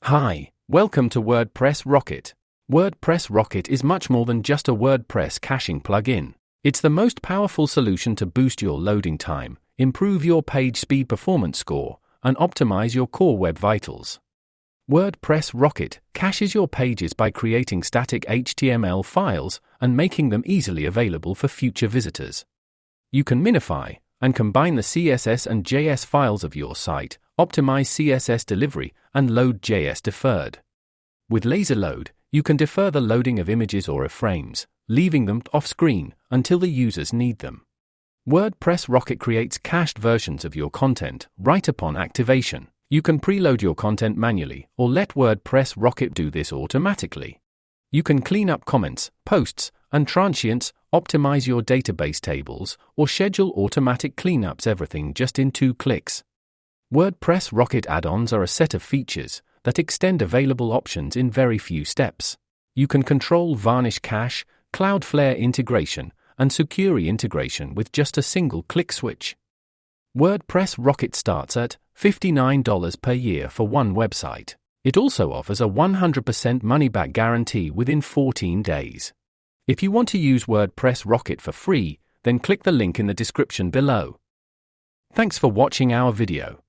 Hi, welcome to WordPress Rocket. WordPress Rocket is much more than just a WordPress caching plugin. It's the most powerful solution to boost your loading time, improve your page speed performance score, and optimize your core web vitals. WordPress Rocket caches your pages by creating static HTML files and making them easily available for future visitors. You can minify and combine the CSS and JS files of your site, optimize CSS delivery, and load JS deferred. With laser load, you can defer the loading of images or iframes, leaving them off-screen until the users need them. WordPress Rocket creates cached versions of your content right upon activation. You can preload your content manually or let WordPress Rocket do this automatically. You can clean up comments, posts, and transients, optimize your database tables, or schedule automatic cleanups, everything just in 2 clicks. WordPress Rocket add-ons are a set of features that extend available options in very few steps. You can control varnish cache, Cloudflare integration, and Sucuri integration with just a single click switch. WordPress Rocket starts at $59 per year for one website. It also offers a 100% money-back guarantee within 14 days. If you want to use WordPress Rocket for free, then click the link in the description below. Thanks for watching our video.